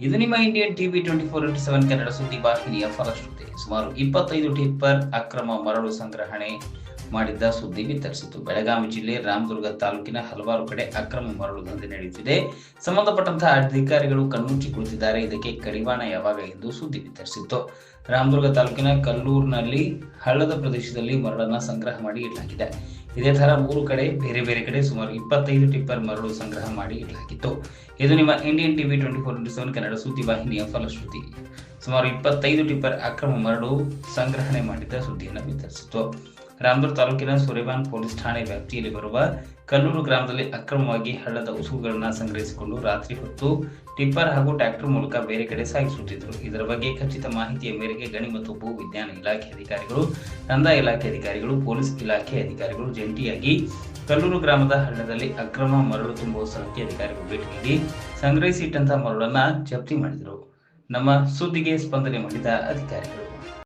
ಇದು ನಿಮ್ಮ Indian TV 24x7 Kannada ಸುದ್ದಿ ವಾಹಿನಿಯ ಫಲಶ್ರುತಿ. ಸುಮಾರು 25 ಟಿಪ್ಪರ್ ಅಕ್ರಮ ಮರಳು ಸಂಗ್ರಹಣೆ ಮಾಡಿದ್ದ ಸುದ್ದಿ ಬಿತ್ತರಿಸಿತು. ಬೆಳಗಾವಿ ಜಿಲ್ಲೆ ರಾಮದುರ್ಗ ತಾಲೂಕಿನ ಹಲವಾರು ಕಡೆ ಅಕ್ರಮ ಮರಳು ದಂಧೆ ನಡೆಯುತ್ತಿದೆ. ಸಂಬಂಧಪಟ್ಟಂತಹ ಅಧಿಕಾರಿಗಳು ಕಣ್ಮುಚ್ಚಿ ಕುಳಿತಿದ್ದಾರೆ. ಇದಕ್ಕೆ ಕಡಿವಾಣ ಯಾವಾಗ ಎಂದು ಸುದ್ದಿ ಬಿತ್ತರಿಸಿತ್ತು. ರಾಮದುರ್ಗ ತಾಲೂಕಿನ ಕಲ್ಲೂರಿನಲ್ಲಿ ಹಳ್ಳದ ಪ್ರದೇಶದಲ್ಲಿ ಮರಳನ್ನ ಸಂಗ್ರಹ ಮಾಡಿ ಇಡಲಾಗಿದೆ. ಇದೇ ತರ 3 ಕಡೆ ಬೇರೆ ಕಡೆ ಸುಮಾರು 25 ಟಿಪ್ಪರ್ ಮರಳು ಸಂಗ್ರಹ ಮಾಡಿ ಇಡಲಾಗಿತ್ತು. ಇದು ನಿಮ್ಮ ಇಂಡಿಯನ್ ಟಿವಿ 24x7 ಕನ್ನಡ ಸುದ್ದಿ ವಾಹಿನಿಯ ಫಲಶ್ರುತಿ. ಸುಮಾರು 25 ಟಿಪ್ಪರ್ ಅಕ್ರಮ ಮರಳು ಸಂಗ್ರಹಣೆ ಮಾಡಿದ್ದ ಸುದ್ದಿಯನ್ನು ಬಿತ್ತರಿಸಿತ್ತು. ರಾಮದುರ್ಗ ತಾಲೂಕಿನ ಸುರೇವಾನ್ ಪೊಲೀಸ್ ಠಾಣೆ ವ್ಯಾಪ್ತಿಯಲ್ಲಿ ಬರುವ ಕಲ್ಲೂರು ಗ್ರಾಮದಲ್ಲಿ ಅಕ್ರಮವಾಗಿ ಹಳ್ಳದ ಉಸುಗುಗಳನ್ನು ಸಂಗ್ರಹಿಸಿಕೊಂಡು ರಾತ್ರಿ ಹೊತ್ತು ಟಿಪ್ಪರ್ ಹಾಗೂ ಟ್ರ್ಯಾಕ್ಟರ್ ಮೂಲಕ ಬೇರೆ ಕಡೆ ಸಾಗಿಸುತ್ತಿದ್ದರು. ಇದರ ಬಗ್ಗೆ ಖಚಿತ ಮಾಹಿತಿಯ ಮೇರೆಗೆ ಗಣಿ ಮತ್ತು ಭೂ ವಿಜ್ಞಾನ ಇಲಾಖೆ ಅಧಿಕಾರಿಗಳು, ಕಂದಾಯ ಇಲಾಖೆ ಅಧಿಕಾರಿಗಳು, ಪೊಲೀಸ್ ಇಲಾಖೆ ಅಧಿಕಾರಿಗಳು ಜಂಟಿಯಾಗಿ ಕಲ್ಲೂರು ಗ್ರಾಮದ ಹಳ್ಳದಲ್ಲಿ ಅಕ್ರಮ ಮರಳು ತುಂಬುವ ಸ್ಥಳಕ್ಕೆ ಅಧಿಕಾರಿಗಳು ಭೇಟಿ ನೀಡಿ ಸಂಗ್ರಹಿಸಿಟ್ಟಂತಹ ಮರಳನ್ನ ಜಪ್ತಿ ಮಾಡಿದರು. ನಮ್ಮ ಸುದ್ದಿಗೆ ಸ್ಪಂದನೆ ಮಾಡಿದ ಅಧಿಕಾರಿಗಳು